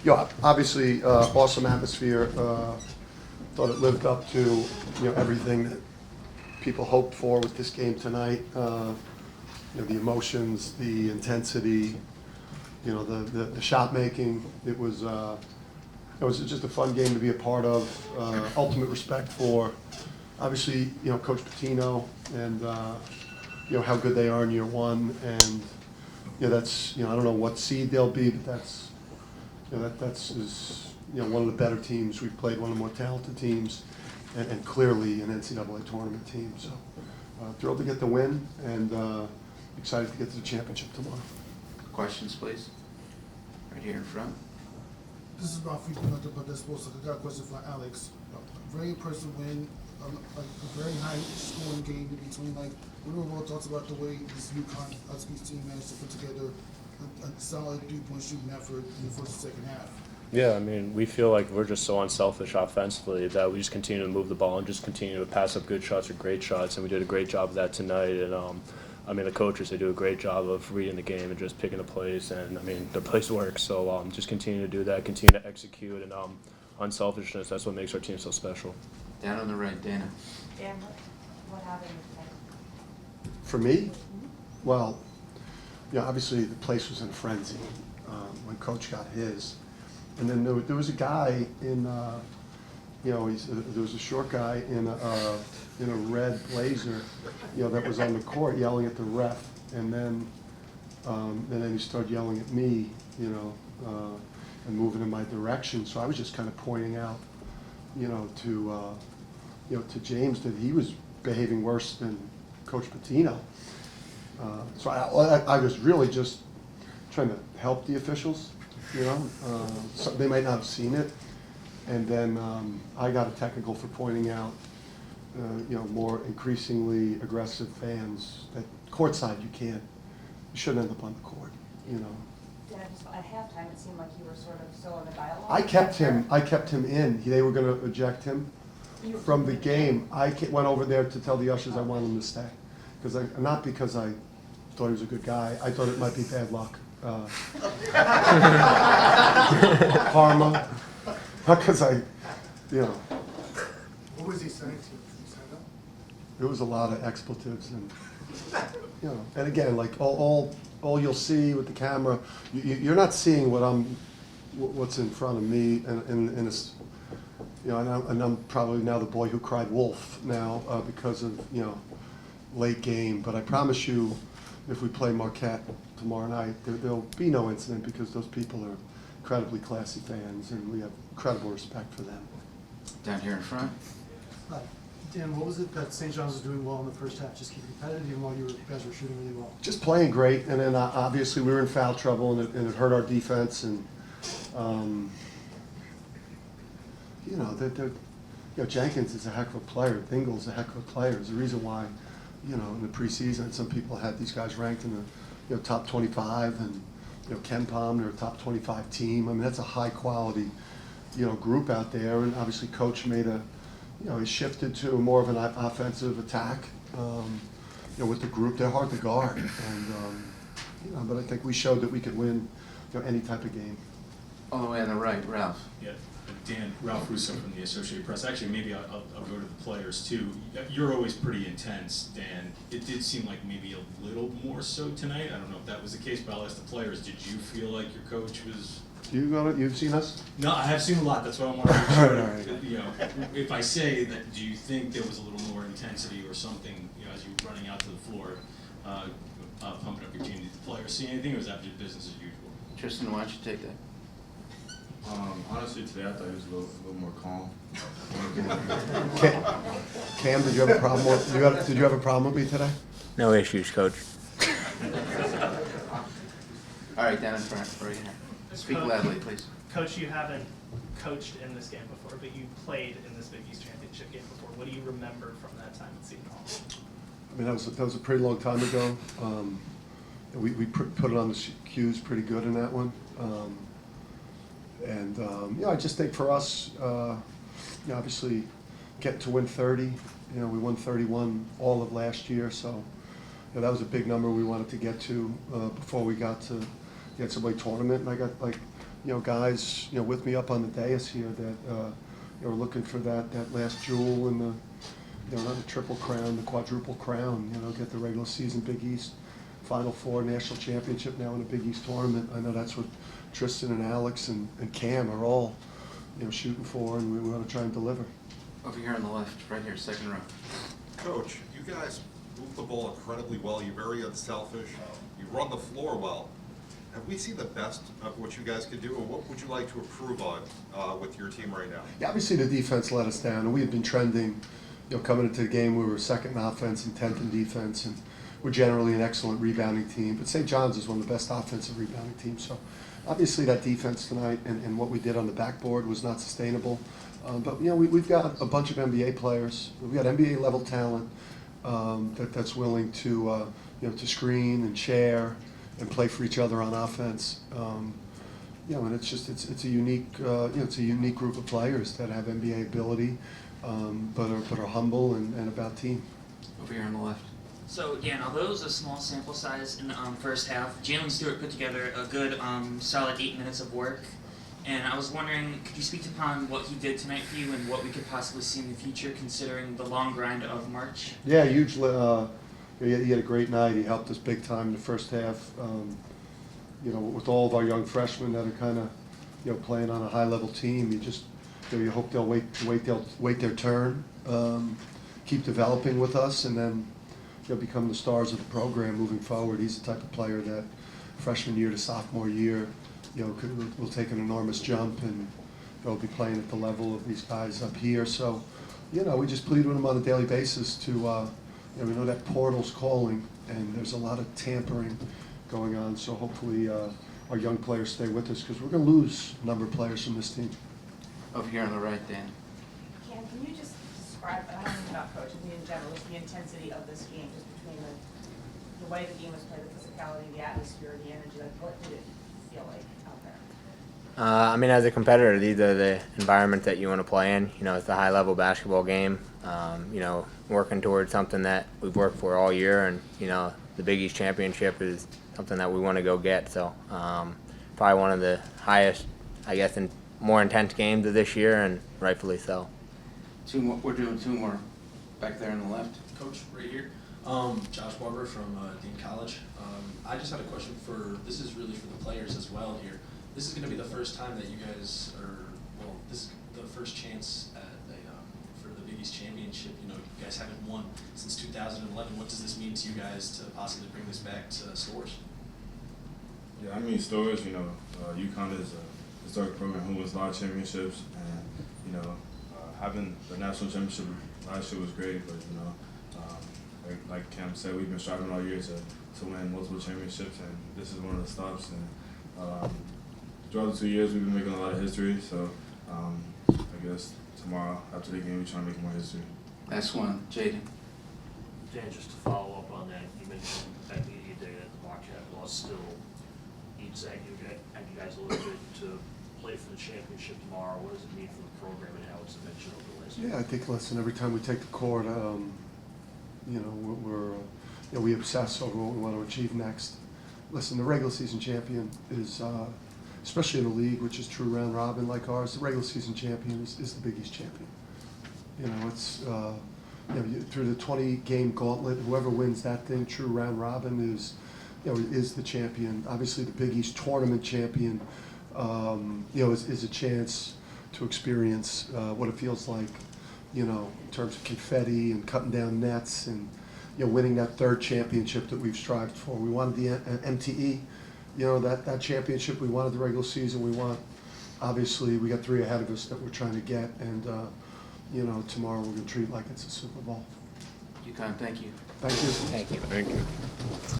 Yeah, obviously, awesome atmosphere. Thought it lived up to everything that people hoped for with this game tonight. The emotions, the intensity, the shot making. It was just a fun game to be a part of. Ultimate respect for, obviously, Coach Pitino and how good they are in year one. And that's I don't know what seed they'll be, but that's one of the better teams we've played, one of the more talented teams, and clearly an NCAA tournament team. So thrilled to get the win, and excited to get to the championship tomorrow. Questions, please. Right here in front. This is about frequent but this was I got a question for Alex. A very impressive win, a very high scoring game in between. What are your thoughts about the way this UConn Huskies team managed to put together a solid 3-point shooting effort in the first and second half? Yeah, I mean, we feel like we're just so unselfish offensively that we just continue to move the ball and just continue to pass up good shots or great shots, and we did a great job of that tonight. And I mean, the coaches, they do a great job of reading the game and just picking the plays, and I mean, their plays work. So just continue to do that, continue to execute, and unselfishness, that's what makes our team so special. Down on the right, Dana. Dan, what happened tonight? For me, well, obviously the place was in a frenzy when Coach got his, and then there was a guy in, there was a short guy in a red blazer, that was on the court yelling at the ref, and then he started yelling at me, and moving in my direction. So I was just kind of pointing out, to James that he was behaving worse than Coach Pitino. So I was really just trying to help the officials, so they might not have seen it. And then I got a technical for pointing out, more increasingly aggressive fans that courtside you shouldn't end up on the court, Yeah, just at halftime, it seemed like you were sort of still in the dialogue. I kept him in. They were going to eject him from the game. I went over there to tell the ushers I wanted him to stay, not because I thought he was a good guy. I thought it might be bad luck, karma, not because I. What was he saying to you? There was a lot of expletives, and and again, like all you'll see with the camera, you're not seeing what's in front of me, and it's, and I'm probably now the boy who cried wolf now because of late game. But I promise you, if we play Marquette tomorrow night, there'll be no incident because those people are incredibly classy fans, and we have incredible respect for them. Down here in front. Dan, what was it that St. John's was doing well in the first half? Just keep competitive even while you guys were shooting really well? Just playing great, and then obviously we were in foul trouble, and it hurt our defense. And Jenkins is a heck of a player. Dingle's a heck of a player. There's a reason why, in the preseason, some people had these guys ranked in the top 25, and Ken Palm, they're a top 25 team. I mean, that's a high quality group out there, and obviously Coach made he shifted to more of an offensive attack. With the group, they're hard to guard, and but I think we showed that we could win any type of game. All the way on the right, Ralph. Yeah, Dan, Ralph Russo from the Associated Press. Actually, maybe I'll go to the players too. You're always pretty intense, Dan. It did seem like maybe a little more so tonight. I don't know if that was the case, but I'll ask the players. Did you feel like your coach was? You've seen us? No, I have seen a lot. That's why I want to make sure. Right. If I say that, do you think there was a little more intensity or something, as you were running out to the floor, pumping up your team? Did the players see anything, or was that just business as usual? Tristen, why don't you take that? Honestly, today I thought he was a little more calm. Cam, did you have a problem with did you have a problem with me today? No issues, Coach. All right, down in front, right here. Speak loudly, please. Coach, you haven't coached in this game before, but you played in this Big East Championship game before. What do you remember from that time at Seton Hall? I mean, that was a pretty long time ago. We put it on the cues pretty good in that one. I just think for us, obviously, getting to win 30, we won 31 all of last year, so that was a big number we wanted to get to before we got to the NCAA tournament. And I got guys, with me up on the dais here that, are looking for that last jewel in the, not the triple crown, the quadruple crown, get the regular season Big East Final Four national championship now in a Big East tournament. I know that's what Tristen and Alex and Cam are all, shooting for, and we want to try and deliver. Over here on the left, right here, second row. Coach, you guys move the ball incredibly well. You're very unselfish. You run the floor well. Have we seen the best of what you guys can do, or what would you like to improve on with your team right now? Yeah, obviously the defense let us down, and we had been trending, coming into the game, we were second in offense and 10th in defense, and we're generally an excellent rebounding team. But St. John's is one of the best offensive rebounding teams, so obviously that defense tonight and what we did on the backboard was not sustainable. But we've got a bunch of NBA players. We've got NBA level talent that's willing to to screen and share and play for each other on offense. And it's a unique it's a unique group of players that have NBA ability, but are humble and about team. Over here on the left. So, Dan, although it was a small sample size in the first half, Jalen Stewart put together a good, solid 8 minutes of work. And I was wondering, could you speak upon what he did tonight for you and what we could possibly see in the future, considering the long grind of March? Yeah, hugely. He had a great night. He helped us big time in the first half. With all of our young freshmen that are kind of, playing on a high-level team, you hope they'll wait their turn, keep developing with us, and then become the stars of the program moving forward. He's the type of player that freshman year to sophomore year, will take an enormous jump, and he'll be playing at the level of these guys up here. So, we just plead with him on a daily basis to, we know that portal's calling, and there's a lot of tampering going on. So hopefully our young players stay with us, because we're going to lose a number of players from this team. Over here on the right, Dan. Cam, can you just describe, I don't know about coaching in general, just the intensity of this game, just between the way the game was played, the physicality, the atmosphere, the energy, like what did it feel like out there? As a competitor, these are the environments that you want to play in. It's a high-level basketball game. Working towards something that we've worked for all year, and the Big East championship is something that we want to go get. So probably one of the highest, I guess, and more intense games of this year, and rightfully so. Two more. We're doing two more. Back there on the left. Coach, right here. Josh Barber from Dean College. I just had a question this is really for the players as well here. This is going to be the first time that you guys this is the first chance at for the Big East championship. You guys haven't won since 2011. What does this mean to you guys to possibly bring this back to Storrs? Yeah, Storrs, UConn is a historic program who wins a lot of championships, and, having the national championship last year was great, but, like Cam said, we've been striving all year to win multiple championships, and this is one of the stops. And throughout the 2 years, we've been making a lot of history, so I guess tomorrow, after the game, we try to make more history. Last one, Jaden. Dan, just to follow up on that, you mentioned that media day that the Marquette loss still eats at you guys a little bit to play for the championship tomorrow. What does it mean for the program and how it's mentioned over the last year? Yeah, I think, listen, every time we take the court, we obsess over what we want to achieve next. Listen, the regular season champion is, especially in a league which is true round robin like ours, the regular season champion is the Big East champion. It's through the 20-game gauntlet, whoever wins that thing, true round robin, is the champion. Obviously, the Big East tournament champion, is a chance to experience what it feels like, in terms of confetti and cutting down nets and, winning that third championship that we've strived for. We wanted the MTE, that championship. We wanted the regular season. Obviously, we got 3 ahead of us that we're trying to get, and, tomorrow we're going to treat it like it's a Super Bowl. UConn, thank you. Thank you. Thank you.